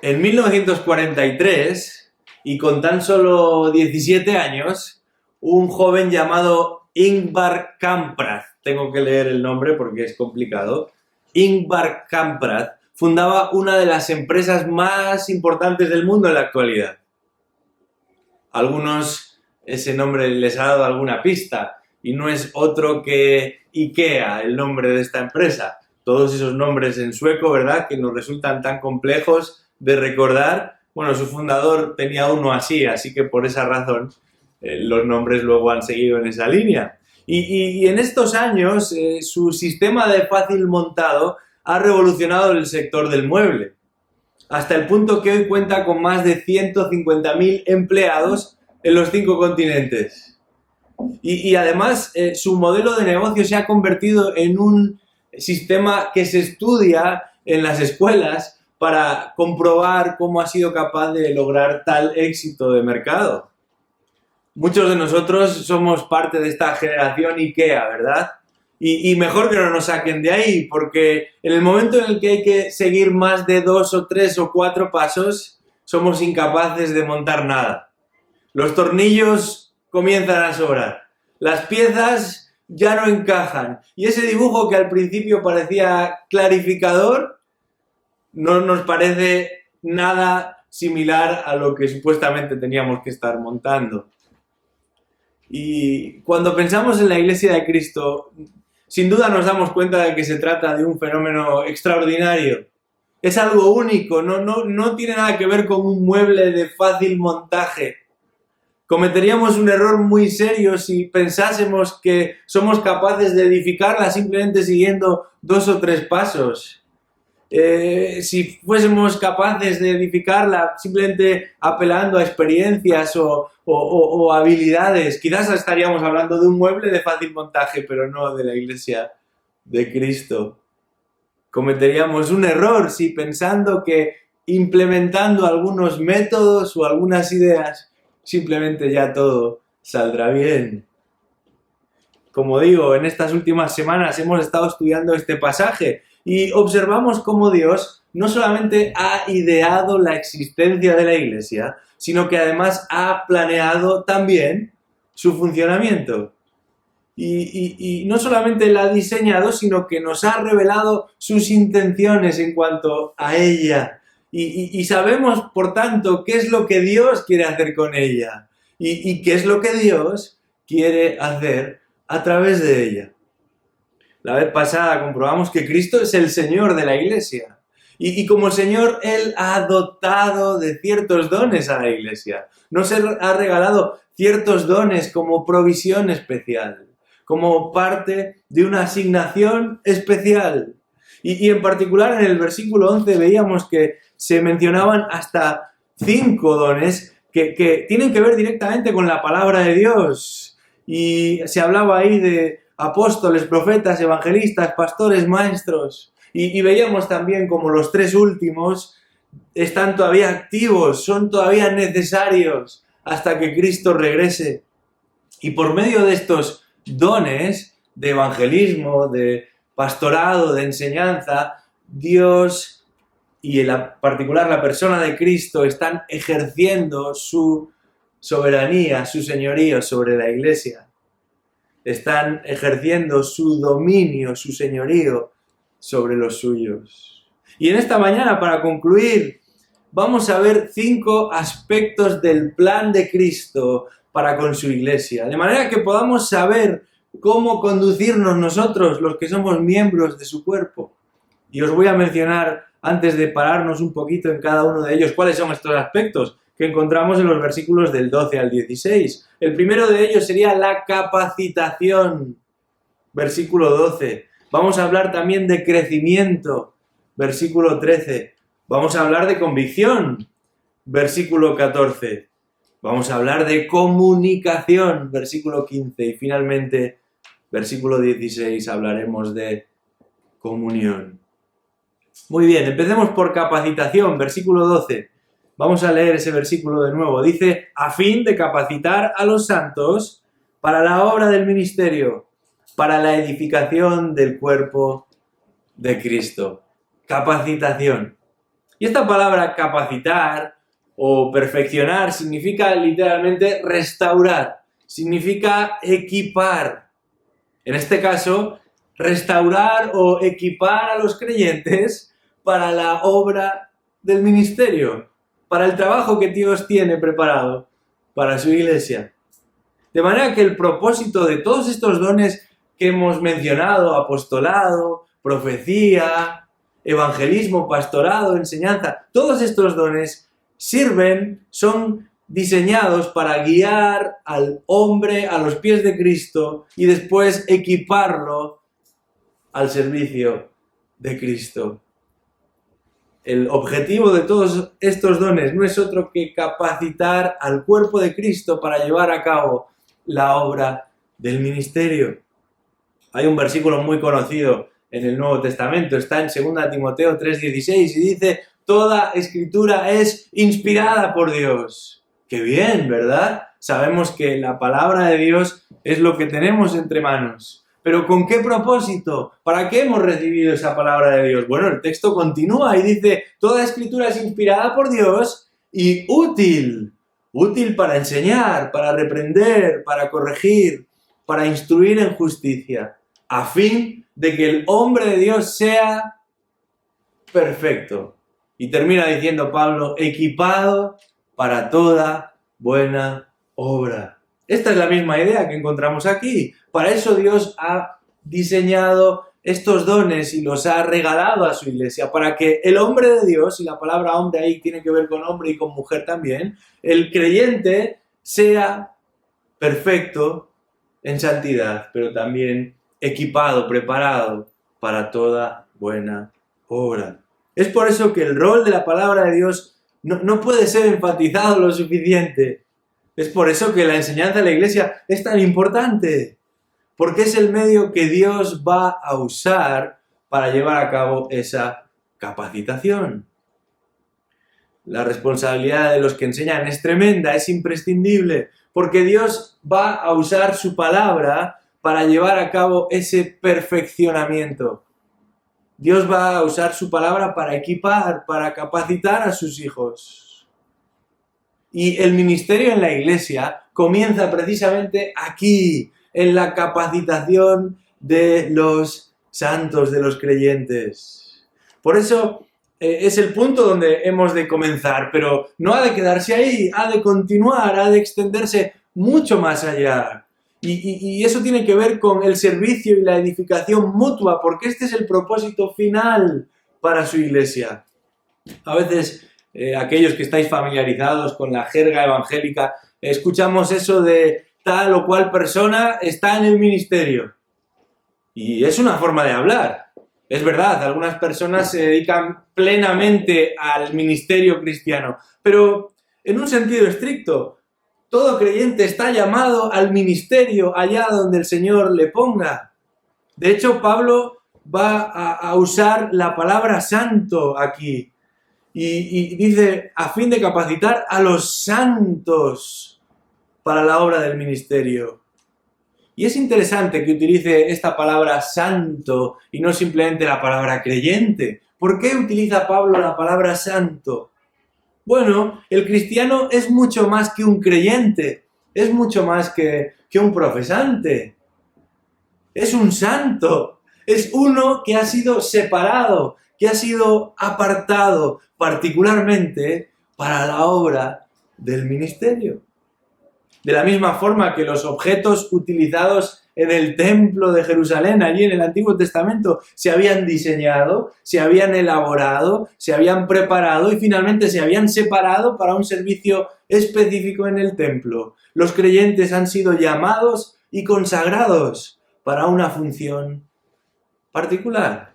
En 1943, y con tan solo 17 años, un joven llamado Ingvar Kamprad, tengo que leer el nombre porque es complicado, Ingvar Kamprad, fundaba una de las empresas más importantes del mundo en la actualidad. Algunos ese nombre les ha dado alguna pista, y no es otro que IKEA, el nombre de esta empresa. Todos esos nombres en sueco, ¿verdad?, que nos resultan tan complejos de recordar. Bueno, su fundador tenía uno así que por esa razón los nombres luego han seguido en esa línea. Y en estos años su sistema de fácil montado ha revolucionado el sector del mueble, hasta el punto que hoy cuenta con más de 150.000 empleados en los 5 continentes. Y además su modelo de negocio se ha convertido en un sistema que se estudia en las escuelas para comprobar cómo ha sido capaz de lograr tal éxito de mercado. Muchos de nosotros somos parte de esta generación IKEA, ¿verdad? Y mejor que no nos saquen de ahí, porque en el momento en el que hay que seguir más de 2 o 3 o 4 pasos, somos incapaces de montar nada. Los tornillos comienzan a sobrar, las piezas ya no encajan, y ese dibujo que al principio parecía clarificador no nos parece nada similar a lo que supuestamente teníamos que estar montando. Y cuando pensamos en la Iglesia de Cristo, sin duda nos damos cuenta de que se trata de un fenómeno extraordinario. Es algo único, no tiene nada que ver con un mueble de fácil montaje. Cometeríamos un error muy serio si pensásemos que somos capaces de edificarla simplemente siguiendo 2 o 3 pasos. Si fuésemos capaces de edificarla simplemente apelando a experiencias o habilidades, quizás estaríamos hablando de un mueble de fácil montaje, pero no de la Iglesia de Cristo. Cometeríamos un error si pensando que implementando algunos métodos o algunas ideas simplemente ya todo saldrá bien. Como digo, en estas últimas semanas hemos estado estudiando este pasaje y observamos cómo Dios no solamente ha ideado la existencia de la Iglesia, sino que además ha planeado también su funcionamiento. Y no solamente la ha diseñado, sino que nos ha revelado sus intenciones en cuanto a ella. Y sabemos, por tanto, qué es lo que Dios quiere hacer con ella y qué es lo que Dios quiere hacer a través de ella. La vez pasada comprobamos que Cristo es el Señor de la Iglesia. Y como Señor, Él ha dotado de ciertos dones a la Iglesia. Nos ha regalado ciertos dones como provisión especial, como parte de una asignación especial. Y en particular en el versículo 11 veíamos que se mencionaban hasta 5 dones que tienen que ver directamente con la palabra de Dios. Y se hablaba ahí de apóstoles, profetas, evangelistas, pastores, maestros. Y veíamos también como los 3 últimos están todavía activos, son todavía necesarios hasta que Cristo regrese. Y por medio de estos dones de evangelismo, de pastorado, de enseñanza, Dios y en particular la persona de Cristo están ejerciendo su soberanía, su señorío sobre la Iglesia. Están ejerciendo su dominio, su señorío sobre los suyos. Y en esta mañana, para concluir, vamos a ver 5 aspectos del plan de Cristo para con su Iglesia, de manera que podamos saber cómo conducirnos nosotros, los que somos miembros de su cuerpo. Y os voy a mencionar, antes de pararnos un poquito en cada uno de ellos, cuáles son estos aspectos que encontramos en los versículos del 12 al 16. El primero de ellos sería la capacitación, versículo 12. Vamos a hablar también de crecimiento, versículo 13. Vamos a hablar de convicción, versículo 14. Vamos a hablar de comunicación, versículo 15. Y finalmente, versículo 16, hablaremos de comunión. Muy bien, empecemos por capacitación, versículo 12. Vamos a leer ese versículo de nuevo. Dice, a fin de capacitar a los santos para la obra del ministerio, para la edificación del cuerpo de Cristo. Capacitación. Y esta palabra capacitar o perfeccionar significa literalmente restaurar, significa equipar. En este caso, restaurar o equipar a los creyentes para la obra del ministerio, para el trabajo que Dios tiene preparado para su iglesia. De manera que el propósito de todos estos dones que hemos mencionado, apostolado, profecía, evangelismo, pastorado, enseñanza, todos estos dones son diseñados para guiar al hombre a los pies de Cristo y después equiparlo al servicio de Cristo. El objetivo de todos estos dones no es otro que capacitar al cuerpo de Cristo para llevar a cabo la obra del ministerio. Hay un versículo muy conocido en el Nuevo Testamento, está en 2 Timoteo 3:16 y dice: toda escritura es inspirada por Dios. ¡Qué bien!, ¿verdad? Sabemos que la palabra de Dios es lo que tenemos entre manos. ¿Pero con qué propósito? ¿Para qué hemos recibido esa palabra de Dios? Bueno, el texto continúa y dice: toda escritura es inspirada por Dios y útil. Útil para enseñar, para reprender, para corregir, para instruir en justicia, a fin de que el hombre de Dios sea perfecto. Y termina diciendo Pablo: equipado para toda buena obra. Esta es la misma idea que encontramos aquí. Para eso Dios ha diseñado estos dones y los ha regalado a su iglesia, para que el hombre de Dios, y la palabra hombre ahí tiene que ver con hombre y con mujer también, el creyente sea perfecto en santidad, pero también equipado, preparado para toda buena obra. Es por eso que el rol de la palabra de Dios no puede ser enfatizado lo suficiente. Es por eso que la enseñanza de la iglesia es tan importante, porque es el medio que Dios va a usar para llevar a cabo esa capacitación. La responsabilidad de los que enseñan es tremenda, es imprescindible, porque Dios va a usar su palabra para llevar a cabo ese perfeccionamiento. Dios va a usar su palabra para equipar, para capacitar a sus hijos. Y el ministerio en la iglesia comienza precisamente aquí, en la capacitación de los santos, de los creyentes. Por eso es el punto donde hemos de comenzar, pero no ha de quedarse ahí, ha de continuar, ha de extenderse mucho más allá. Y eso tiene que ver con el servicio y la edificación mutua, porque este es el propósito final para su iglesia. A veces, aquellos que estáis familiarizados con la jerga evangélica, escuchamos eso de tal o cual persona está en el ministerio. Y es una forma de hablar. Es verdad, algunas personas se dedican plenamente al ministerio cristiano, pero en un sentido estricto, todo creyente está llamado al ministerio allá donde el Señor le ponga. De hecho, Pablo va a usar la palabra santo aquí. Y dice, a fin de capacitar a los santos para la obra del ministerio. Y es interesante que utilice esta palabra santo y no simplemente la palabra creyente. ¿Por qué utiliza Pablo la palabra santo? Bueno, el cristiano es mucho más que un creyente, es mucho más que un profesante. Es un santo, es uno que ha sido separado, que ha sido apartado particularmente para la obra del ministerio. De la misma forma que los objetos utilizados en el templo de Jerusalén, allí en el Antiguo Testamento, se habían diseñado, se habían elaborado, se habían preparado y finalmente se habían separado para un servicio específico en el templo. Los creyentes han sido llamados y consagrados para una función particular.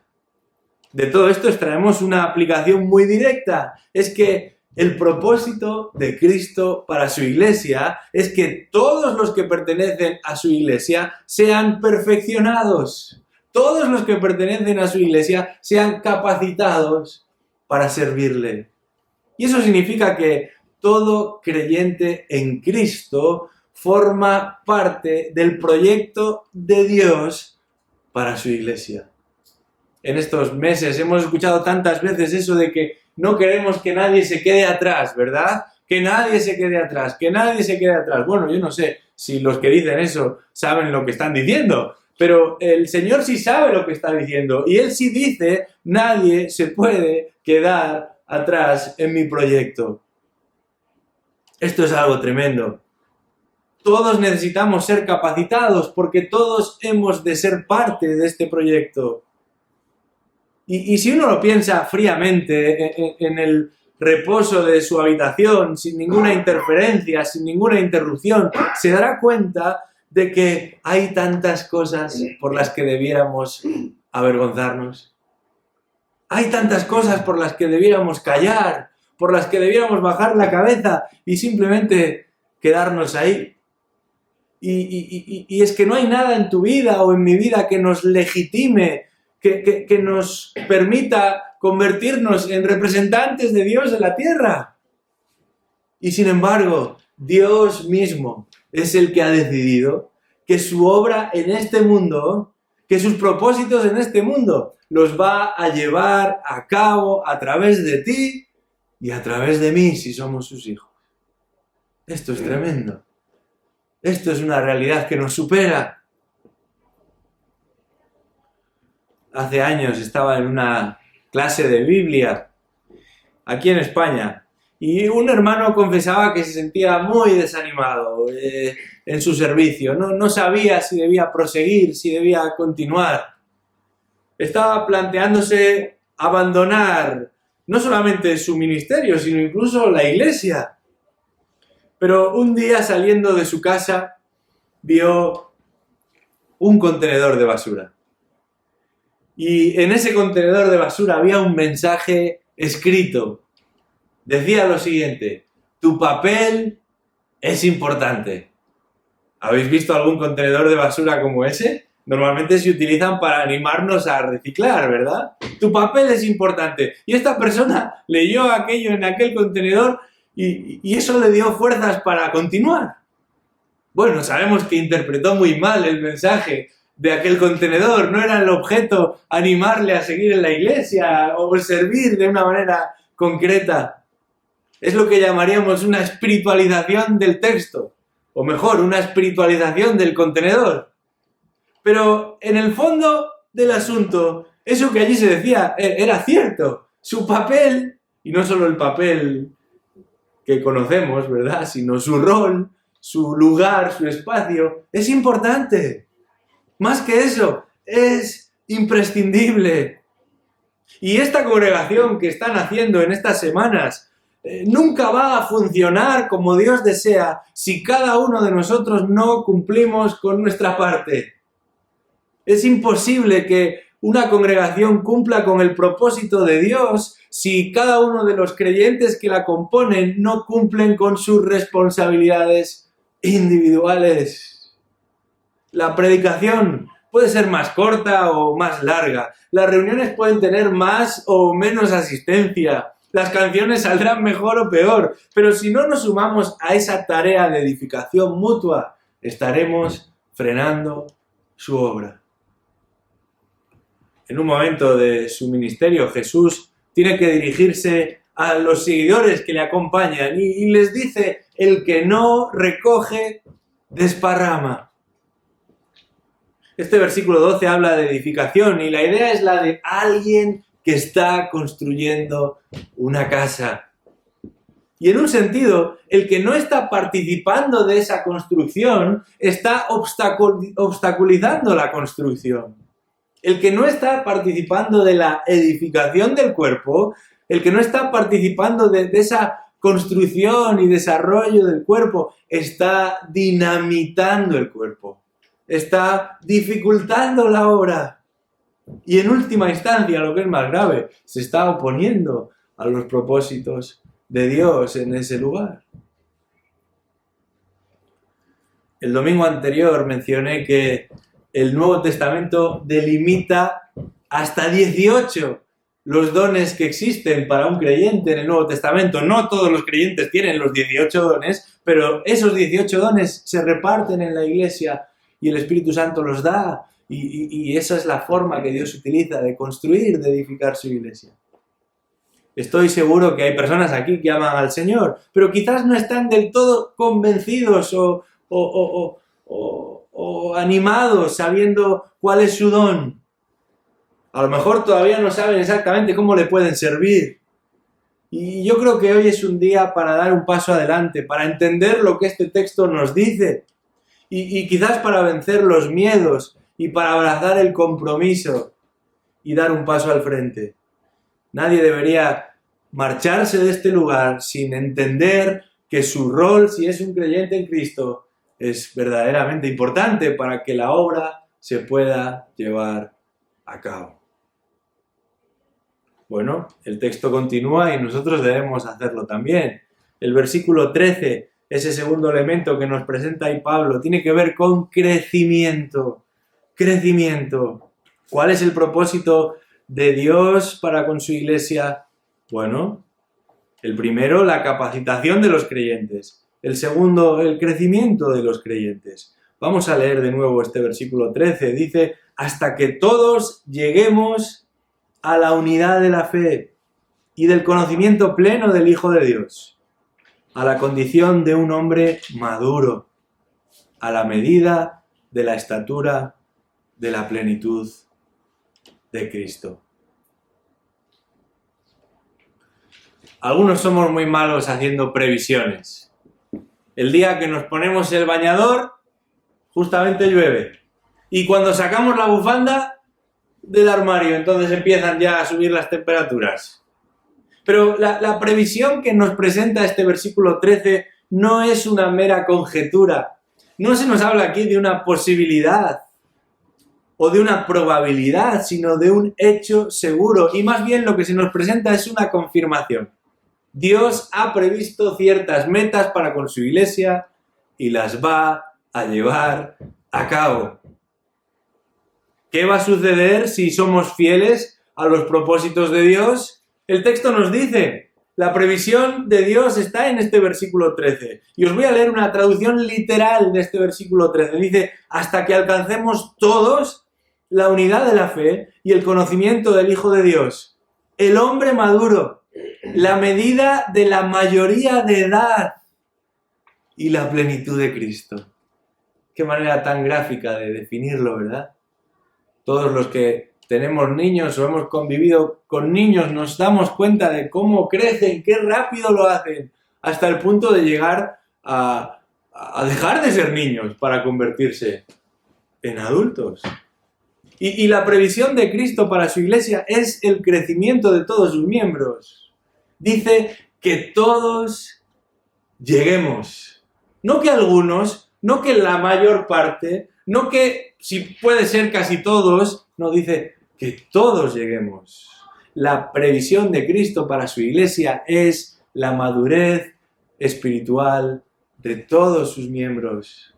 De todo esto extraemos una aplicación muy directa. Es que el propósito de Cristo para su iglesia es que todos los que pertenecen a su iglesia sean perfeccionados. Todos los que pertenecen a su iglesia sean capacitados para servirle. Y eso significa que todo creyente en Cristo forma parte del proyecto de Dios para su iglesia. en estos meses. Hemos escuchado tantas veces eso de que no queremos que nadie se quede atrás, ¿verdad? Que nadie se quede atrás, que nadie se quede atrás. Bueno, yo no sé si los que dicen eso saben lo que están diciendo, pero el Señor sí sabe lo que está diciendo y Él sí dice, nadie se puede quedar atrás en mi proyecto. Esto es algo tremendo. Todos necesitamos ser capacitados porque todos hemos de ser parte de este proyecto. Y si uno lo piensa fríamente, en el reposo de su habitación, sin ninguna interferencia, sin ninguna interrupción, se dará cuenta de que hay tantas cosas por las que debiéramos avergonzarnos. Hay tantas cosas por las que debiéramos callar, por las que debiéramos bajar la cabeza y simplemente quedarnos ahí. Y es que no hay nada en tu vida o en mi vida que nos legitime, que nos permita convertirnos en representantes de Dios en la tierra. Y sin embargo, Dios mismo es el que ha decidido que su obra en este mundo, que sus propósitos en este mundo, los va a llevar a cabo a través de ti y a través de mí, si somos sus hijos. Esto es tremendo. Esto es una realidad que nos supera. Hace años estaba en una clase de Biblia aquí en España y un hermano confesaba que se sentía muy desanimado en su servicio. No sabía si debía proseguir, si debía continuar. Estaba planteándose abandonar no solamente su ministerio, sino incluso la iglesia. Pero un día saliendo de su casa vio un contenedor de basura. Y en ese contenedor de basura había un mensaje escrito. Decía lo siguiente: tu papel es importante. ¿Habéis visto algún contenedor de basura como ese? Normalmente se utilizan para animarnos a reciclar, ¿verdad? Tu papel es importante. Y esta persona leyó aquello en aquel contenedor y eso le dio fuerzas para continuar. Bueno, sabemos que interpretó muy mal el mensaje de aquel contenedor. No era el objeto animarle a seguir en la iglesia o servir de una manera concreta. Es lo que llamaríamos una espiritualización del texto. O mejor, una espiritualización del contenedor. Pero en el fondo del asunto, eso que allí se decía era cierto. Su papel, y no solo el papel que conocemos, ¿verdad?, sino su rol, su lugar, su espacio, es importante. Más que eso, es imprescindible. Y esta congregación que están haciendo en estas semanas nunca va a funcionar como Dios desea si cada uno de nosotros no cumplimos con nuestra parte. Es imposible que una congregación cumpla con el propósito de Dios si cada uno de los creyentes que la componen no cumplen con sus responsabilidades individuales. La predicación puede ser más corta o más larga. Las reuniones pueden tener más o menos asistencia. Las canciones saldrán mejor o peor. Pero si no nos sumamos a esa tarea de edificación mutua, estaremos frenando su obra. En un momento de su ministerio, Jesús tiene que dirigirse a los seguidores que le acompañan y les dice: el que no recoge, desparrama. Este versículo 12 habla de edificación y la idea es la de alguien que está construyendo una casa. Y en un sentido, el que no está participando de esa construcción está obstaculizando la construcción. El que no está participando de la edificación del cuerpo, el que no está participando de esa construcción y desarrollo del cuerpo, está dinamitando el cuerpo, está dificultando la obra. Y en última instancia, lo que es más grave, se está oponiendo a los propósitos de Dios en ese lugar. El domingo anterior mencioné que el Nuevo Testamento delimita hasta 18 los dones que existen para un creyente en el Nuevo Testamento. No todos los creyentes tienen los 18 dones, pero esos 18 dones se reparten en la iglesia y el Espíritu Santo los da. Y esa es la forma que Dios utiliza de construir, de edificar su iglesia. Estoy seguro que hay personas aquí que aman al Señor, pero quizás no están del todo convencidos o animados sabiendo cuál es su don. A lo mejor todavía no saben exactamente cómo le pueden servir. Y yo creo que hoy es un día para dar un paso adelante, para entender lo que este texto nos dice y quizás para vencer los miedos y para abrazar el compromiso y dar un paso al frente. Nadie debería marcharse de este lugar sin entender que su rol, si es un creyente en Cristo, es verdaderamente importante para que la obra se pueda llevar a cabo. Bueno, el texto continúa y nosotros debemos hacerlo también. El versículo 13, ese segundo elemento que nos presenta ahí Pablo, tiene que ver con crecimiento. Crecimiento. ¿Cuál es el propósito de Dios para con su iglesia? Bueno, el primero, la capacitación de los creyentes. El segundo, el crecimiento de los creyentes. Vamos a leer de nuevo este versículo 13. Dice, hasta que todos lleguemos a la unidad de la fe y del conocimiento pleno del Hijo de Dios, a la condición de un hombre maduro, a la medida de la estatura de la plenitud de Cristo. Algunos somos muy malos haciendo previsiones. El día que nos ponemos el bañador, justamente llueve. Y cuando sacamos la bufanda del armario, entonces empiezan ya a subir las temperaturas. Pero la previsión que nos presenta este versículo 13 no es una mera conjetura. No se nos habla aquí de una posibilidad o de una probabilidad, sino de un hecho seguro. Y más bien lo que se nos presenta es una confirmación. Dios ha previsto ciertas metas para con su iglesia y las va a llevar a cabo. ¿Qué va a suceder si somos fieles a los propósitos de Dios? El texto nos dice, la previsión de Dios está en este versículo 13. Y os voy a leer una traducción literal de este versículo 13. Dice, hasta que alcancemos todos la unidad de la fe y el conocimiento del Hijo de Dios, el hombre maduro, la medida de la mayoría de edad y la plenitud de Cristo. Qué manera tan gráfica de definirlo, ¿verdad? Todos los que tenemos niños o hemos convivido con niños nos damos cuenta de cómo crecen, qué rápido lo hacen, hasta el punto de llegar a dejar de ser niños para convertirse en adultos. Y la previsión de Cristo para su iglesia es el crecimiento de todos sus miembros. Dice que todos lleguemos. No que algunos, no que la mayor parte, no que si puede ser casi todos, no, dice que todos lleguemos. La previsión de Cristo para su iglesia es la madurez espiritual de todos sus miembros.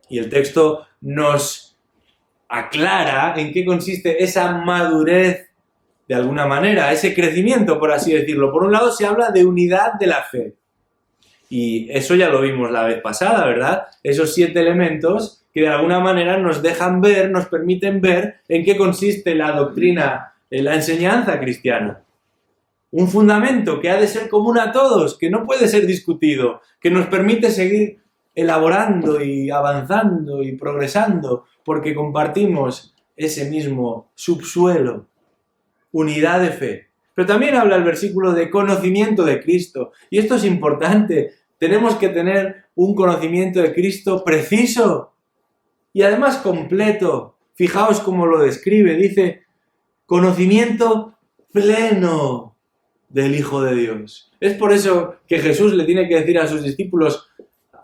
Y el texto nos aclara en qué consiste esa madurez de alguna manera, ese crecimiento, por así decirlo. Por un lado se habla de unidad de la fe. Y eso ya lo vimos la vez pasada, ¿verdad? Esos 7 elementos que de alguna manera nos dejan ver, nos permiten ver en qué consiste la doctrina, la enseñanza cristiana. Un fundamento que ha de ser común a todos, que no puede ser discutido, que nos permite seguir elaborando y avanzando y progresando, porque compartimos ese mismo subsuelo, unidad de fe. Pero también habla el versículo de conocimiento de Cristo, y esto es importante. Tenemos que tener un conocimiento de Cristo preciso y además completo. Fijaos cómo lo describe, dice, conocimiento pleno del Hijo de Dios. Es por eso que Jesús le tiene que decir a sus discípulos,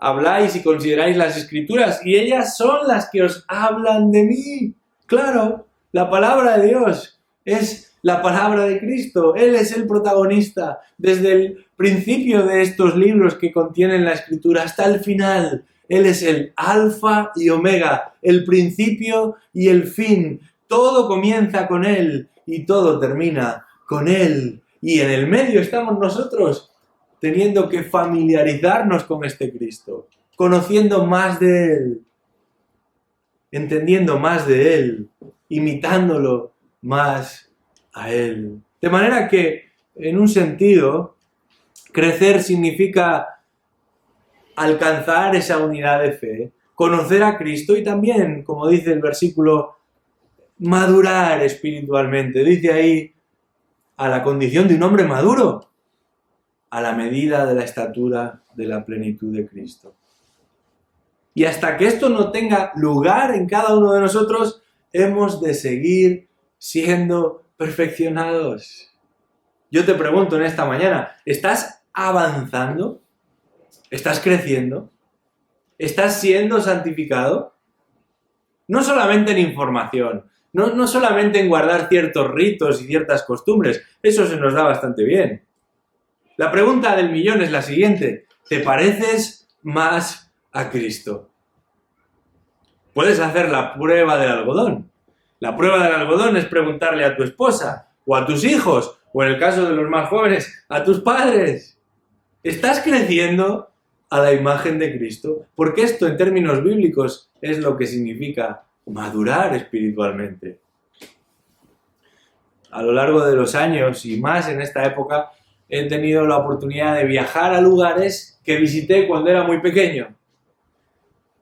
habláis y consideráis las Escrituras, y ellas son las que os hablan de mí. Claro, la palabra de Dios es la palabra de Cristo. Él es el protagonista desde el principio de estos libros que contienen la Escritura hasta el final. Él es el alfa y omega, el principio y el fin. Todo comienza con Él y todo termina con Él. Y en el medio estamos nosotros, teniendo que familiarizarnos con este Cristo, conociendo más de Él. entendiendo más de Él, imitándolo más a Él. De manera que, en un sentido, crecer significa alcanzar esa unidad de fe, conocer a Cristo y también, como dice el versículo, madurar espiritualmente. Dice ahí, a la condición de un hombre maduro, a la medida de la estatura de la plenitud de Cristo. Y hasta que esto no tenga lugar en cada uno de nosotros, hemos de seguir siendo perfeccionados. Yo te pregunto en esta mañana, ¿estás avanzando? ¿Estás creciendo? ¿Estás siendo santificado? No solamente en información, no solamente en guardar ciertos ritos y ciertas costumbres, eso se nos da bastante bien. La pregunta del millón es la siguiente, ¿te pareces más a Cristo? Puedes hacer la prueba del algodón. La prueba del algodón es preguntarle a tu esposa, o a tus hijos, o en el caso de los más jóvenes, a tus padres. ¿Estás creciendo a la imagen de Cristo? Porque esto en términos bíblicos es lo que significa madurar espiritualmente. A lo largo de los años y más en esta época he tenido la oportunidad de viajar a lugares que visité cuando era muy pequeño.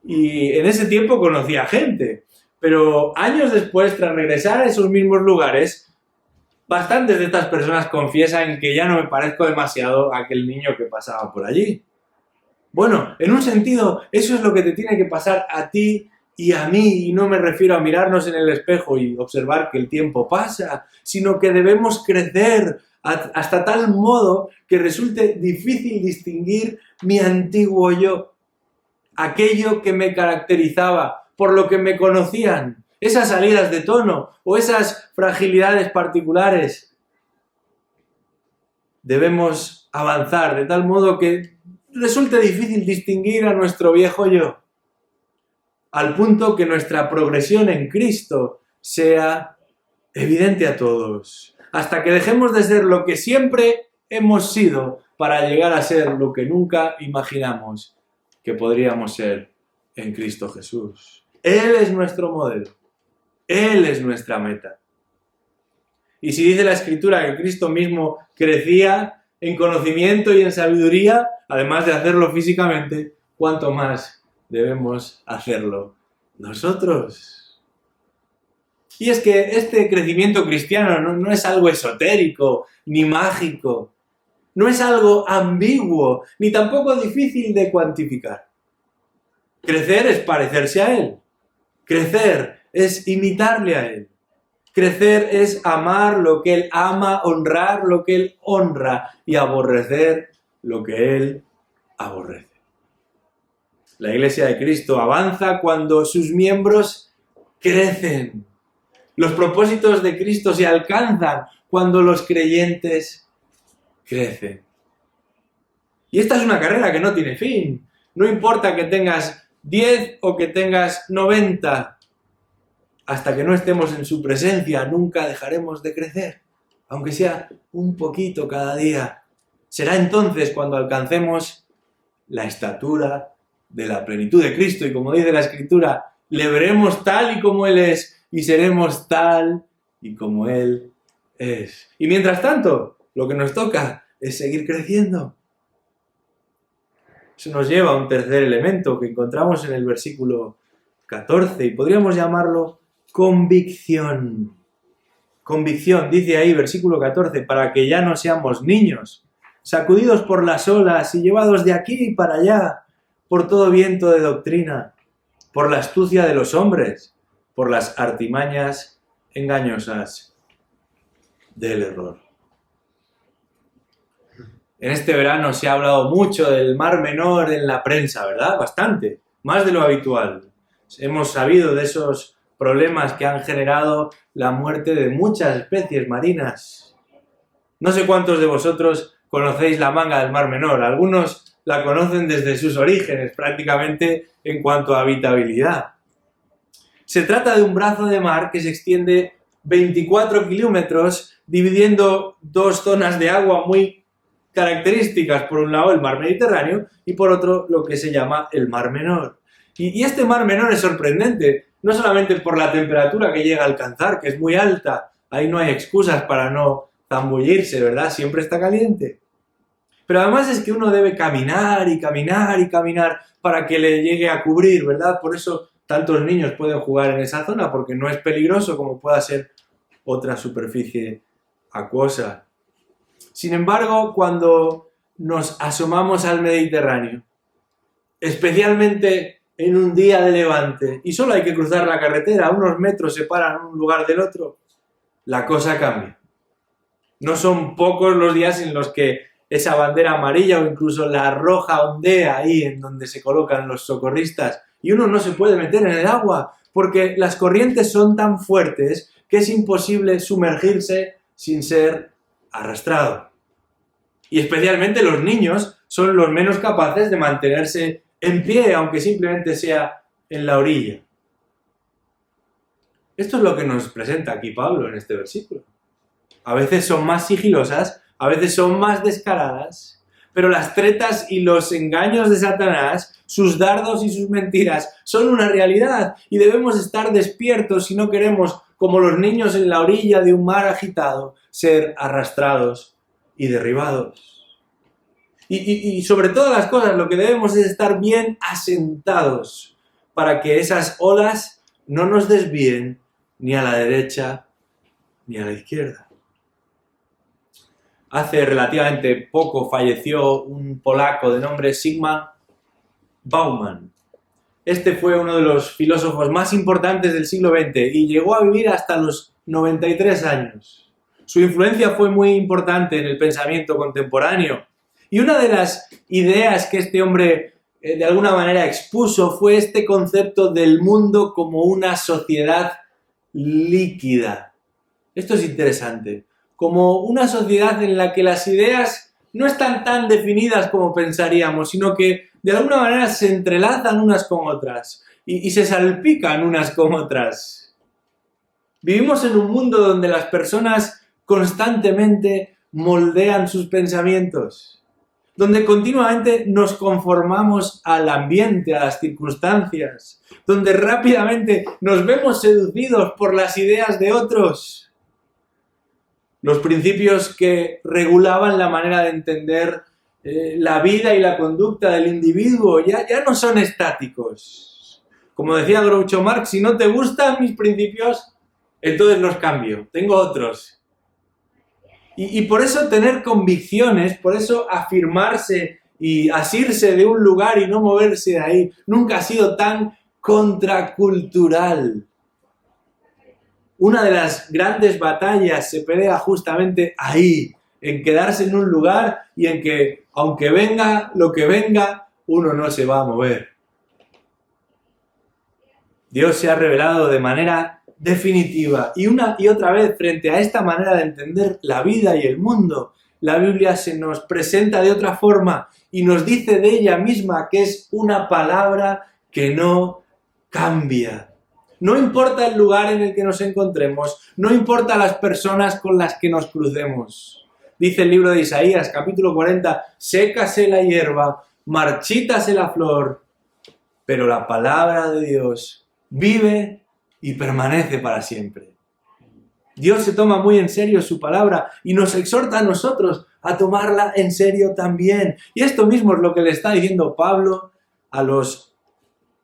Y en ese tiempo conocía gente, pero años después, tras regresar a esos mismos lugares, bastantes de estas personas confiesan que ya no me parezco demasiado a aquel niño que pasaba por allí. Bueno, en un sentido, eso es lo que te tiene que pasar a ti y a mí, y no me refiero a mirarnos en el espejo y observar que el tiempo pasa, sino que debemos crecer hasta tal modo que resulte difícil distinguir mi antiguo yo, aquello que me caracterizaba, por lo que me conocían, esas salidas de tono o esas fragilidades particulares. Debemos avanzar de tal modo que resulte difícil distinguir a nuestro viejo yo, al punto que nuestra progresión en Cristo sea evidente a todos, hasta que dejemos de ser lo que siempre hemos sido para llegar a ser lo que nunca imaginamos que podríamos ser en Cristo Jesús. Él es nuestro modelo, Él es nuestra meta. Y si dice la Escritura que Cristo mismo crecía en conocimiento y en sabiduría, además de hacerlo físicamente, ¿cuánto más debemos hacerlo nosotros? Y es que este crecimiento cristiano no es algo esotérico ni mágico, no es algo ambiguo, ni tampoco difícil de cuantificar. Crecer es parecerse a Él, crecer es imitarle a Él, crecer es amar lo que Él ama, honrar lo que Él honra y aborrecer lo que Él aborrece. La Iglesia de Cristo avanza cuando sus miembros crecen. Los propósitos de Cristo se alcanzan cuando los creyentes crecen. Y esta es una carrera que no tiene fin. No importa que tengas 10 o que tengas 90. Hasta que no estemos en su presencia, nunca dejaremos de crecer, aunque sea un poquito cada día. Será entonces cuando alcancemos la estatura de la plenitud de Cristo, y como dice la Escritura, le veremos tal y como Él es, y seremos tal y como Él es. Y mientras tanto, lo que nos toca es seguir creciendo. Eso nos lleva a un tercer elemento que encontramos en el versículo 14, y podríamos llamarlo convicción. Convicción, dice ahí, versículo 14, para que ya no seamos niños, sacudidos por las olas y llevados de aquí para allá, por todo viento de doctrina, por la astucia de los hombres, por las artimañas engañosas del error. En este verano se ha hablado mucho del Mar Menor en la prensa, ¿verdad? Bastante, más de lo habitual. Hemos sabido de esos problemas que han generado la muerte de muchas especies marinas. No sé cuántos de vosotros conocéis la manga del Mar Menor. Algunos la conocen desde sus orígenes, prácticamente en cuanto a habitabilidad. Se trata de un brazo de mar que se extiende 24 kilómetros, dividiendo dos zonas de agua muy características. Por un lado el Mar Mediterráneo y por otro lo que se llama el Mar Menor. Y este Mar Menor es sorprendente no solamente por la temperatura que llega a alcanzar, que es muy alta, ahí no hay excusas para no zambullirse, ¿verdad? Siempre está caliente. Pero además es que uno debe caminar y caminar y caminar para que le llegue a cubrir, ¿verdad? Por eso tantos niños pueden jugar en esa zona, porque no es peligroso como pueda ser otra superficie acuosa. Sin embargo, cuando nos asomamos al Mediterráneo, especialmente en un día de levante, y solo hay que cruzar la carretera, unos metros separan un lugar del otro, la cosa cambia. No son pocos los días en los que esa bandera amarilla o incluso la roja ondea ahí en donde se colocan los socorristas y uno no se puede meter en el agua porque las corrientes son tan fuertes que es imposible sumergirse sin ser arrastrado. Y especialmente los niños son los menos capaces de mantenerse en pie, aunque simplemente sea en la orilla. Esto es lo que nos presenta aquí Pablo en este versículo. A veces son más sigilosas, a veces son más descaradas, pero las tretas y los engaños de Satanás, sus dardos y sus mentiras, son una realidad y debemos estar despiertos si no queremos, como los niños en la orilla de un mar agitado, ser arrastrados y derribados. Y sobre todas las cosas, lo que debemos es estar bien asentados para que esas olas no nos desvíen ni a la derecha ni a la izquierda. Hace relativamente poco falleció un polaco de nombre Zygmunt Bauman. Este fue uno de los filósofos más importantes del siglo XX y llegó a vivir hasta los 93 años. Su influencia fue muy importante en el pensamiento contemporáneo. Y una de las ideas que este hombre de alguna manera expuso fue este concepto del mundo como una sociedad líquida. Esto es interesante. Como una sociedad en la que las ideas no están tan definidas como pensaríamos, sino que de alguna manera se entrelazan unas con otras y se salpican unas con otras. Vivimos en un mundo donde las personas constantemente moldean sus pensamientos, donde continuamente nos conformamos al ambiente, a las circunstancias, donde rápidamente nos vemos seducidos por las ideas de otros. Los principios que regulaban la manera de entender la vida y la conducta del individuo ya no son estáticos. Como decía Groucho Marx, si no te gustan mis principios, entonces los cambio, tengo otros. Y por eso tener convicciones, por eso afirmarse y asirse de un lugar y no moverse de ahí, nunca ha sido tan contracultural. Una de las grandes batallas se pelea justamente ahí, en quedarse en un lugar y en que, aunque venga lo que venga, uno no se va a mover. Dios se ha revelado de manera definitiva y una y otra vez frente a esta manera de entender la vida y el mundo. La Biblia se nos presenta de otra forma y nos dice de ella misma que es una palabra que no cambia. No importa el lugar en el que nos encontremos, no importa las personas con las que nos crucemos. Dice el libro de Isaías, capítulo 40, sécase la hierba, marchítase la flor, pero la palabra de Dios vive y permanece para siempre. Dios se toma muy en serio su palabra y nos exhorta a nosotros a tomarla en serio también. Y esto mismo es lo que le está diciendo Pablo a los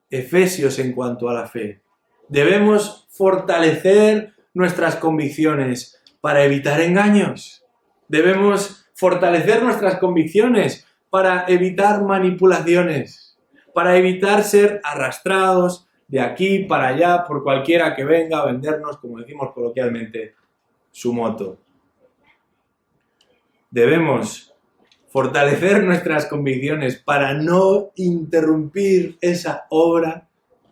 efesios en cuanto a la fe. Debemos fortalecer nuestras convicciones para evitar engaños. Debemos fortalecer nuestras convicciones para evitar manipulaciones, para evitar ser arrastrados de aquí para allá por cualquiera que venga a vendernos, como decimos coloquialmente, su moto. Debemos fortalecer nuestras convicciones para no interrumpir esa obra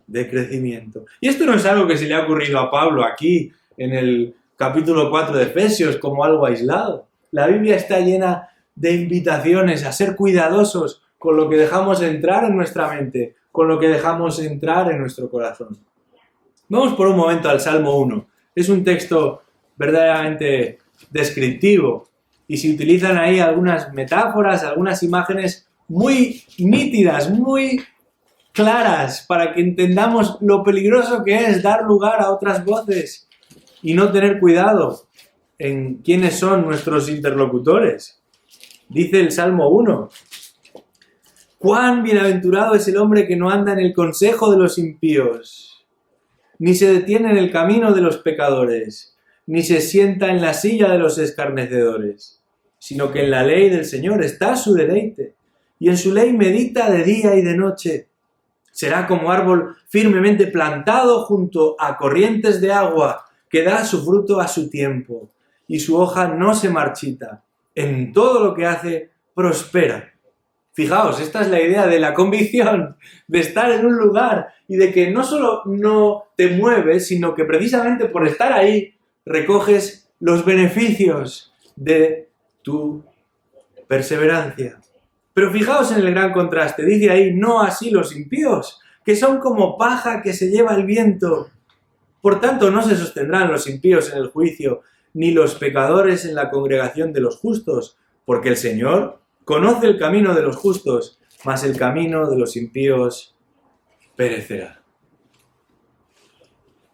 de crecimiento. Y esto no es algo que se le ha ocurrido a Pablo aquí en el capítulo 4 de Efesios como algo aislado. La Biblia está llena de invitaciones a ser cuidadosos con lo que dejamos entrar en nuestra mente, con lo que dejamos entrar en nuestro corazón. Vamos por un momento al Salmo 1. Es un texto verdaderamente descriptivo y se utilizan ahí algunas metáforas, algunas imágenes muy nítidas, muy claras para que entendamos lo peligroso que es dar lugar a otras voces y no tener cuidado en quiénes son nuestros interlocutores. Dice el Salmo 1: «Cuán bienaventurado es el hombre que no anda en el consejo de los impíos, ni se detiene en el camino de los pecadores, ni se sienta en la silla de los escarnecedores, sino que en la ley del Señor está su deleite, y en su ley medita de día y de noche. Será como árbol firmemente plantado junto a corrientes de agua, que da su fruto a su tiempo, y su hoja no se marchita. En todo lo que hace, prospera». Fijaos, esta es la idea de la convicción, de estar en un lugar y de que no solo no te mueves, sino que precisamente por estar ahí recoges los beneficios de tu perseverancia. Pero fijaos en el gran contraste, dice ahí: «No así los impíos, que son como paja que se lleva el viento. Por tanto, no se sostendrán los impíos en el juicio, ni los pecadores en la congregación de los justos, porque el Señor conoce el camino de los justos, mas el camino de los impíos perecerá».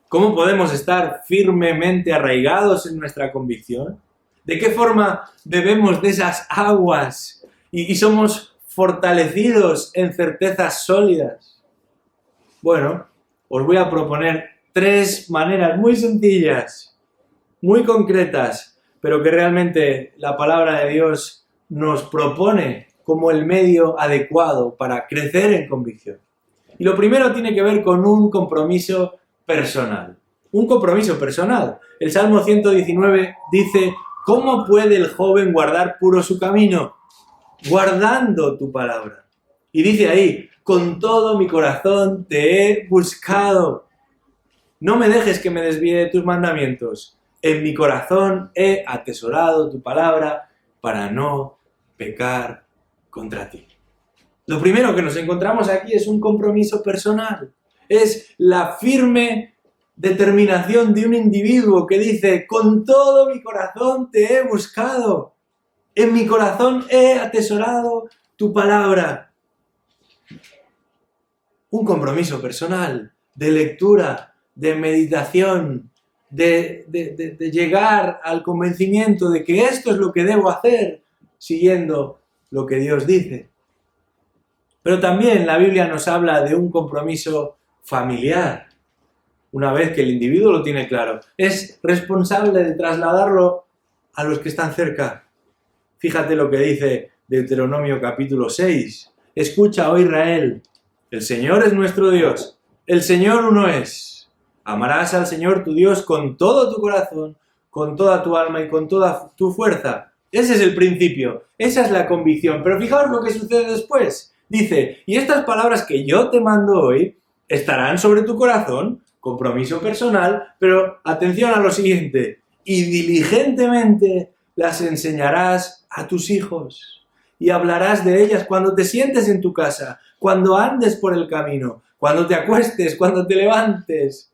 ¿Cómo podemos estar firmemente arraigados en nuestra convicción? ¿De qué forma bebemos de esas aguas y somos fortalecidos en certezas sólidas? Bueno, os voy a proponer 3 maneras muy sencillas, muy concretas, pero que realmente la palabra de Dios nos propone como el medio adecuado para crecer en convicción. Y lo primero tiene que ver con un compromiso personal. Un compromiso personal. El Salmo 119 dice: «¿Cómo puede el joven guardar puro su camino? Guardando tu palabra». Y dice ahí: «Con todo mi corazón te he buscado. No me dejes que me desvíe de tus mandamientos. En mi corazón he atesorado tu palabra para no pecar contra ti». Lo primero que nos encontramos aquí es un compromiso personal. Es la firme determinación de un individuo que dice: «Con todo mi corazón te he buscado. En mi corazón he atesorado tu palabra». Un compromiso personal de lectura, de meditación, de llegar al convencimiento de que esto es lo que debo hacer, siguiendo lo que Dios dice. Pero también la Biblia nos habla de un compromiso familiar. Una vez que el individuo lo tiene claro, es responsable de trasladarlo a los que están cerca. Fíjate lo que dice Deuteronomio capítulo 6. «Escucha, oh Israel, el Señor es nuestro Dios, el Señor uno es. Amarás al Señor tu Dios con todo tu corazón, con toda tu alma y con toda tu fuerza». Ese es el principio, esa es la convicción. Pero fijaos lo que sucede después. Dice: «Y estas palabras que yo te mando hoy estarán sobre tu corazón». Compromiso personal, pero atención a lo siguiente: «y diligentemente las enseñarás a tus hijos, y hablarás de ellas cuando te sientes en tu casa, cuando andes por el camino, cuando te acuestes, cuando te levantes.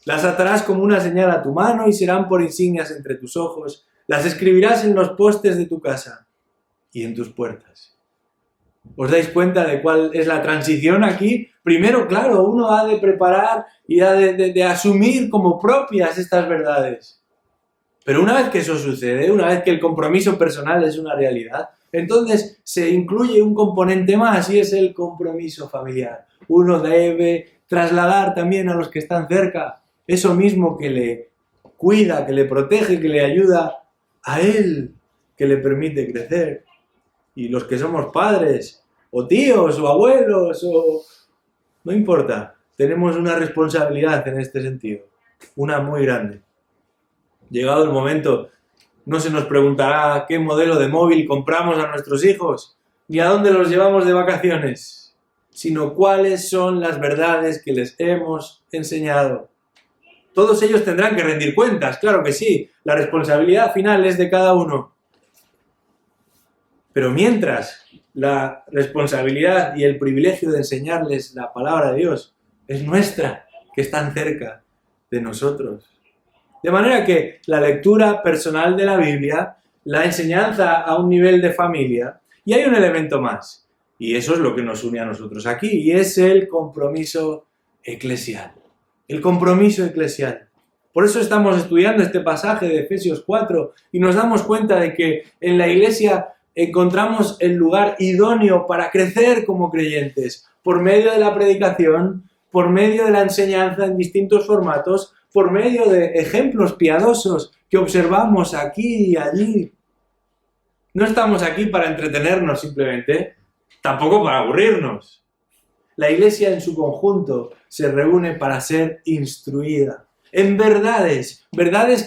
Las atarás como una señal a tu mano y serán por insignias entre tus ojos. Las escribirás en los postes de tu casa y en tus puertas». ¿Os dais cuenta de cuál es la transición aquí? Primero, claro, uno ha de preparar y ha de asumir como propias estas verdades. Pero una vez que eso sucede, una vez que el compromiso personal es una realidad, entonces se incluye un componente más y es el compromiso familiar. Uno debe trasladar también a los que están cerca eso mismo que le cuida, que le protege, que le ayuda a él, que le permite crecer. Y los que somos padres, o tíos, o abuelos, o... no importa, tenemos una responsabilidad en este sentido, una muy grande. Llegado el momento, no se nos preguntará qué modelo de móvil compramos a nuestros hijos, ni a dónde los llevamos de vacaciones, sino cuáles son las verdades que les hemos enseñado. Todos ellos tendrán que rendir cuentas, claro que sí, la responsabilidad final es de cada uno. Pero mientras la responsabilidad y el privilegio de enseñarles la palabra de Dios es nuestra, que están cerca de nosotros. De manera que la lectura personal de la Biblia, la enseñanza a un nivel de familia, y hay un elemento más, Y eso es lo que nos une a nosotros aquí, y es el compromiso eclesial. El compromiso eclesial. Por eso estamos estudiando este pasaje de Efesios 4 y nos damos cuenta de que en la iglesia encontramos el lugar idóneo para crecer como creyentes, por medio de la predicación, por medio de la enseñanza en distintos formatos, por medio de ejemplos piadosos que observamos aquí y allí. No estamos aquí para entretenernos simplemente, tampoco para aburrirnos. La iglesia en su conjunto se reúne para ser instruida en verdades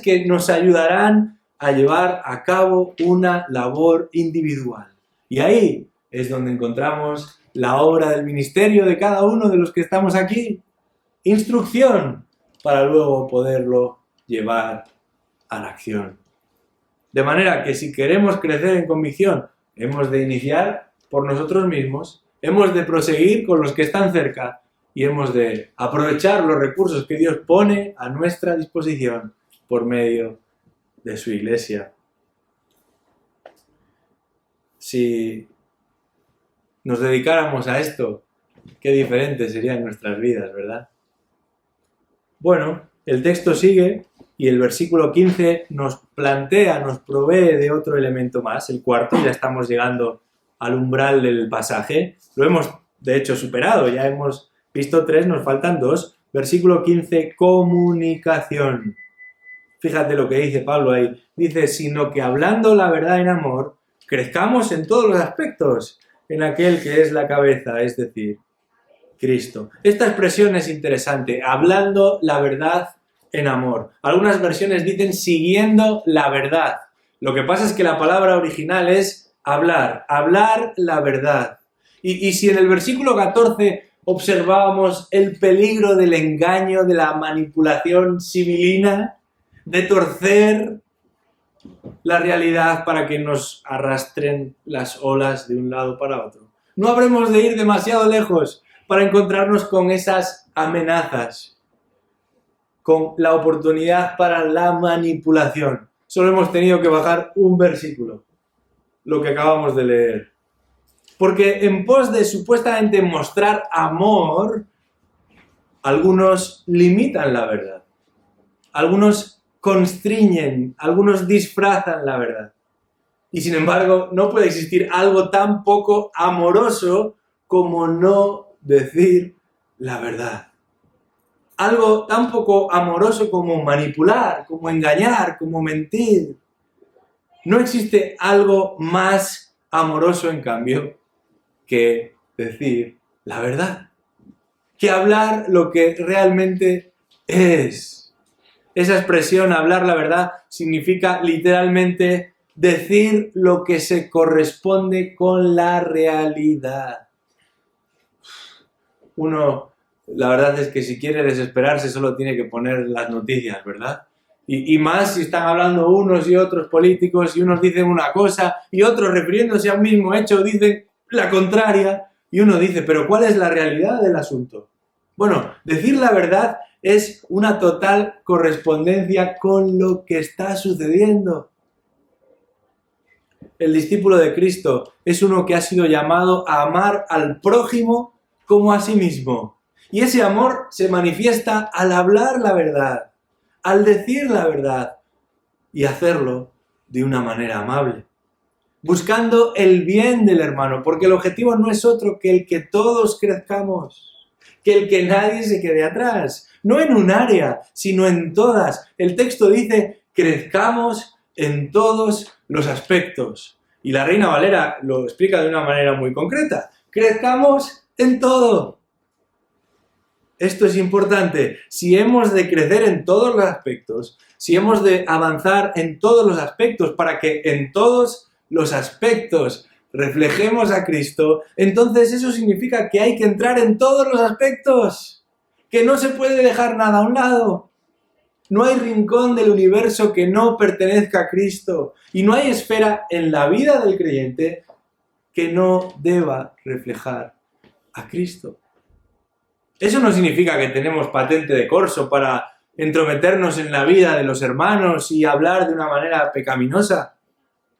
que nos ayudarán a llevar a cabo una labor individual. Y ahí es donde encontramos la obra del ministerio de cada uno de los que estamos aquí. Instrucción para luego poderlo llevar a la acción. De manera que si queremos crecer en convicción, hemos de iniciar por nosotros mismos, hemos de proseguir con los que están cerca y hemos de aprovechar los recursos que Dios pone a nuestra disposición por medio de su iglesia. Si nos dedicáramos a esto, qué diferentes serían nuestras vidas, ¿verdad? Bueno, el texto sigue y el versículo 15 nos provee de otro elemento más, el cuarto. Ya estamos llegando al umbral del pasaje. Lo hemos, de hecho, superado, ya hemos visto 3, nos faltan 2. Versículo 15, comunicación. Fíjate lo que dice Pablo ahí. Dice, sino que hablando la verdad en amor, crezcamos en todos los aspectos, en aquel que es la cabeza, es decir, Cristo. Esta expresión es interesante, hablando la verdad en amor. Algunas versiones dicen siguiendo la verdad. Lo que pasa es que la palabra original es hablar la verdad. Y si en el versículo 14 observábamos el peligro del engaño, de la manipulación sibilina, de torcer la realidad para que nos arrastren las olas de un lado para otro. No habremos de ir demasiado lejos para encontrarnos con esas amenazas, con la oportunidad para la manipulación. Solo hemos tenido que bajar un versículo, lo que acabamos de leer. Porque en pos de supuestamente mostrar amor, algunos limitan la verdad. Algunos constriñen, algunos disfrazan la verdad. Y sin embargo, no puede existir algo tan poco amoroso como no decir la verdad. Algo tan poco amoroso como manipular, como engañar, como mentir. No existe algo más amoroso, en cambio, que decir la verdad. Que hablar lo que realmente es. Esa expresión, hablar la verdad, significa literalmente decir lo que se corresponde con la realidad. Uno, la verdad es que si quiere desesperarse solo tiene que poner las noticias, ¿verdad? Y más si están hablando unos y otros políticos y unos dicen una cosa y otros refiriéndose a un mismo hecho dicen la contraria y uno dice, ¿pero cuál es la realidad del asunto? Bueno, decir la verdad es una total correspondencia con lo que está sucediendo. El discípulo de Cristo es uno que ha sido llamado a amar al prójimo como a sí mismo. Y ese amor se manifiesta al hablar la verdad, al decir la verdad y hacerlo de una manera amable, buscando el bien del hermano, porque el objetivo no es otro que el que todos crezcamos, que el que nadie se quede atrás, no en un área, sino en todas. El texto dice, crezcamos en todos los aspectos. Y la Reina Valera lo explica de una manera muy concreta, crezcamos en todo. Esto es importante. Si hemos de crecer en todos los aspectos, si hemos de avanzar en todos los aspectos para que en todos los aspectos reflejemos a Cristo, entonces eso significa que hay que entrar en todos los aspectos, que no se puede dejar nada a un lado. No hay rincón del universo que no pertenezca a Cristo y no hay esfera en la vida del creyente que no deba reflejar a Cristo. Eso no significa que tenemos patente de corso para entrometernos en la vida de los hermanos y hablar de una manera pecaminosa.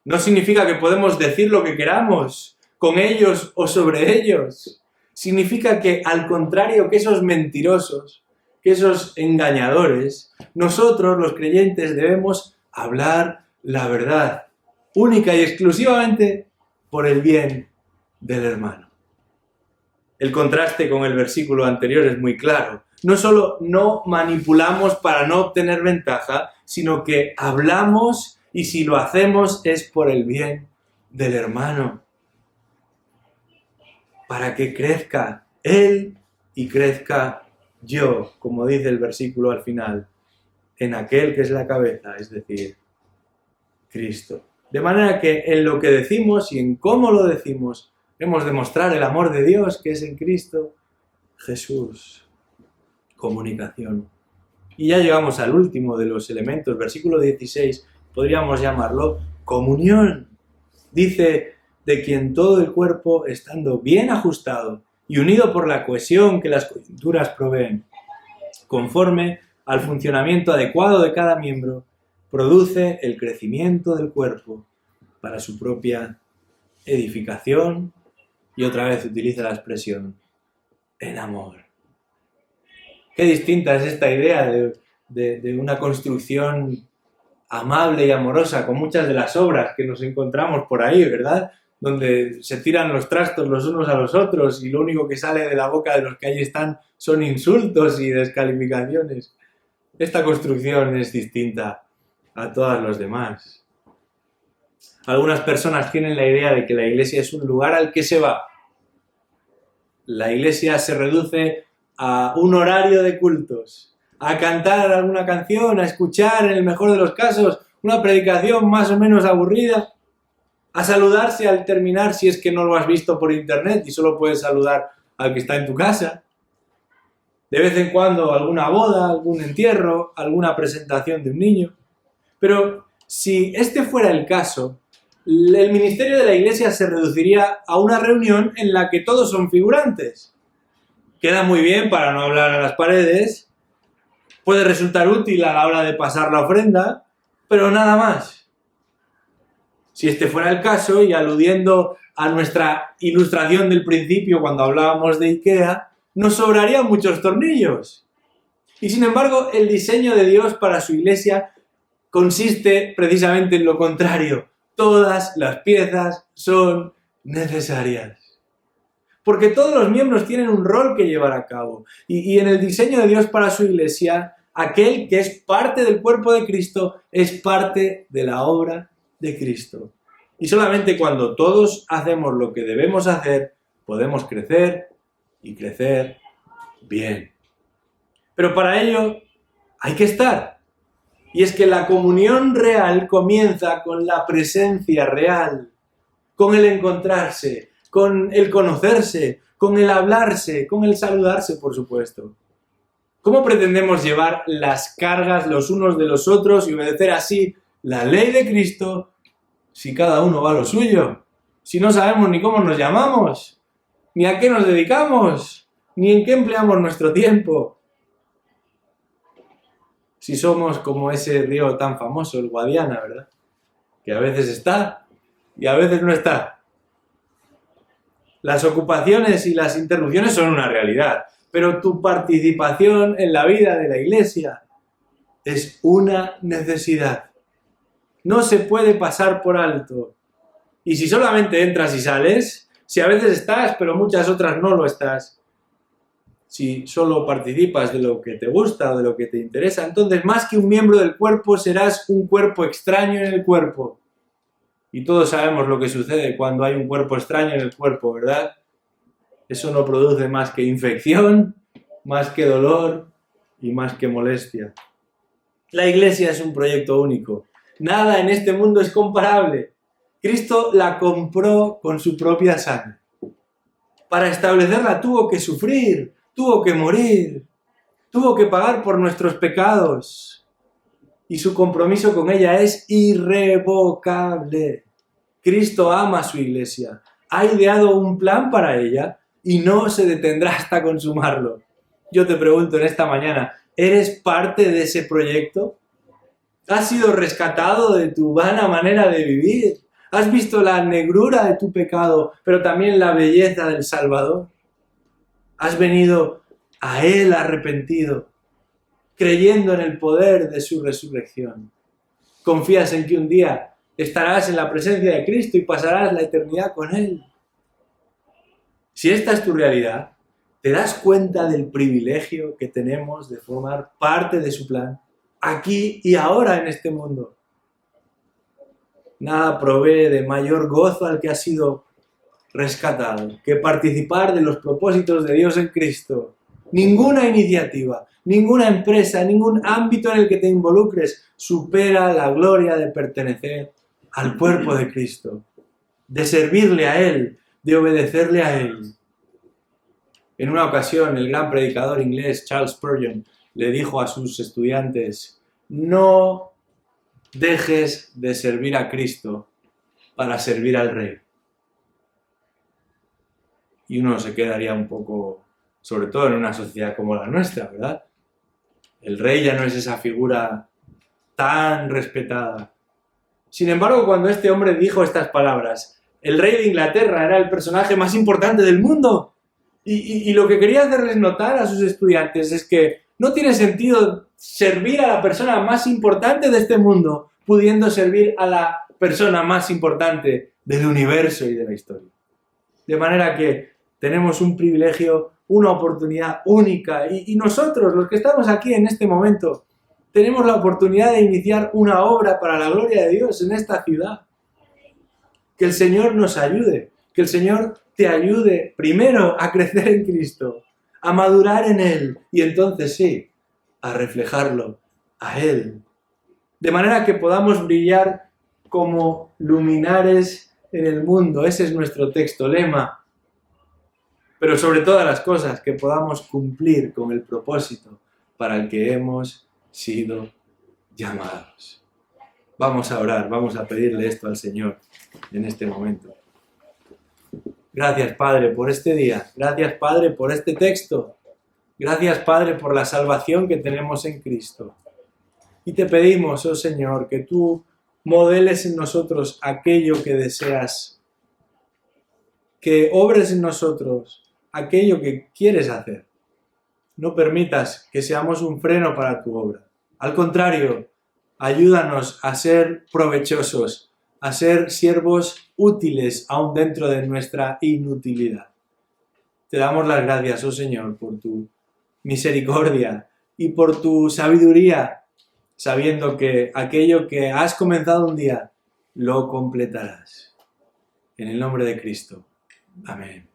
No significa que podemos decir lo que queramos con ellos o sobre ellos. Significa que, al contrario que esos mentirosos, que esos engañadores, nosotros, los creyentes, debemos hablar la verdad, única y exclusivamente por el bien del hermano. El contraste con el versículo anterior es muy claro. No solo no manipulamos para no obtener ventaja, sino que hablamos y si lo hacemos es por el bien del hermano. Para que crezca él y crezca yo, como dice el versículo al final, en aquel que es la cabeza, es decir, Cristo. De manera que en lo que decimos y en cómo lo decimos, hemos de mostrar el amor de Dios que es en Cristo Jesús. Comunicación. Y ya llegamos al último de los elementos, versículo 16, podríamos llamarlo comunión. Dice, de quien todo el cuerpo, estando bien ajustado y unido por la cohesión que las coyunturas proveen, conforme al funcionamiento adecuado de cada miembro, produce el crecimiento del cuerpo para su propia edificación, y otra vez utiliza la expresión, en amor. Qué distinta es esta idea de una construcción amable y amorosa, con muchas de las obras que nos encontramos por ahí, ¿verdad? Donde se tiran los trastos los unos a los otros y lo único que sale de la boca de los que allí están son insultos y descalificaciones. Esta construcción es distinta a todas las demás. Algunas personas tienen la idea de que la iglesia es un lugar al que se va. La iglesia se reduce a un horario de cultos, a cantar alguna canción, a escuchar, en el mejor de los casos, una predicación más o menos aburrida, a saludarse al terminar si es que no lo has visto por internet y solo puedes saludar al que está en tu casa. De vez en cuando alguna boda, algún entierro, alguna presentación de un niño. Pero si este fuera el caso, el ministerio de la iglesia se reduciría a una reunión en la que todos son figurantes. Queda muy bien para no hablar a las paredes, puede resultar útil a la hora de pasar la ofrenda, pero nada más. Si este fuera el caso, y aludiendo a nuestra ilustración del principio cuando hablábamos de IKEA, nos sobrarían muchos tornillos. Y sin embargo, el diseño de Dios para su iglesia consiste precisamente en lo contrario. Todas las piezas son necesarias. Porque todos los miembros tienen un rol que llevar a cabo. Y en el diseño de Dios para su iglesia, aquel que es parte del cuerpo de Cristo es parte de la obra de Cristo. Y solamente cuando todos hacemos lo que debemos hacer, podemos crecer y crecer bien. Pero para ello hay que estar. Y es que la comunión real comienza con la presencia real, con el encontrarse, con el conocerse, con el hablarse, con el saludarse, por supuesto. ¿Cómo pretendemos llevar las cargas los unos de los otros y obedecer así la ley de Cristo si cada uno va a lo suyo? Si no sabemos ni cómo nos llamamos, ni a qué nos dedicamos, ni en qué empleamos nuestro tiempo. Si somos como ese río tan famoso, el Guadiana, ¿verdad? Que a veces está y a veces no está. Las ocupaciones y las interrupciones son una realidad, pero tu participación en la vida de la iglesia es una necesidad. No se puede pasar por alto. Y si solamente entras y sales, si a veces estás, pero muchas otras no lo estás, si solo participas de lo que te gusta o de lo que te interesa, entonces más que un miembro del cuerpo serás un cuerpo extraño en el cuerpo. Y todos sabemos lo que sucede cuando hay un cuerpo extraño en el cuerpo, ¿verdad? Eso no produce más que infección, más que dolor y más que molestia. La iglesia es un proyecto único. Nada en este mundo es comparable. Cristo la compró con su propia sangre. Para establecerla tuvo que sufrir, tuvo que morir, tuvo que pagar por nuestros pecados. Y su compromiso con ella es irrevocable. Cristo ama a su iglesia, ha ideado un plan para ella y no se detendrá hasta consumarlo. Yo te pregunto en esta mañana, ¿eres parte de ese proyecto? ¿Has sido rescatado de tu vana manera de vivir? ¿Has visto la negrura de tu pecado, pero también la belleza del Salvador? ¿Has venido a Él arrepentido, creyendo en el poder de su resurrección? ¿Confías en que un día estarás en la presencia de Cristo y pasarás la eternidad con Él? Si esta es tu realidad, ¿te das cuenta del privilegio que tenemos de formar parte de su plan, aquí y ahora en este mundo? Nada provee de mayor gozo al que ha sido rescatado que participar de los propósitos de Dios en Cristo. Ninguna iniciativa, ninguna empresa, ningún ámbito en el que te involucres supera la gloria de pertenecer al cuerpo de Cristo, de servirle a Él, de obedecerle a Él. En una ocasión, el gran predicador inglés Charles Spurgeon le dijo a sus estudiantes: no dejes de servir a Cristo para servir al Rey. Y uno se quedaría un poco, sobre todo en una sociedad como la nuestra, ¿verdad? El Rey ya no es esa figura tan respetada. Sin embargo, cuando este hombre dijo estas palabras, el Rey de Inglaterra era el personaje más importante del mundo. Y lo que quería hacerles notar a sus estudiantes es que no tiene sentido servir a la persona más importante de este mundo, pudiendo servir a la persona más importante del universo y de la historia. De manera que tenemos un privilegio, una oportunidad única, y nosotros, los que estamos aquí en este momento, tenemos la oportunidad de iniciar una obra para la gloria de Dios en esta ciudad. Que el Señor nos ayude, que el Señor te ayude primero a crecer en Cristo, a madurar en Él y entonces sí, a reflejarlo a Él. De manera que podamos brillar como luminares en el mundo. Ese es nuestro texto lema. Pero sobre todas las cosas, que podamos cumplir con el propósito para el que hemos sido llamados. Vamos a orar, vamos a pedirle esto al Señor en este momento. Gracias, Padre, por este día. Gracias, Padre, por este texto. Gracias, Padre, por la salvación que tenemos en Cristo. Y te pedimos, oh Señor, que tú modeles en nosotros aquello que deseas, que obres en nosotros aquello que quieres hacer. No permitas que seamos un freno para tu obra. Al contrario, ayúdanos a ser provechosos, a ser siervos útiles aún dentro de nuestra inutilidad. Te damos las gracias, oh Señor, por tu misericordia y por tu sabiduría, sabiendo que aquello que has comenzado un día, lo completarás. En el nombre de Cristo. Amén.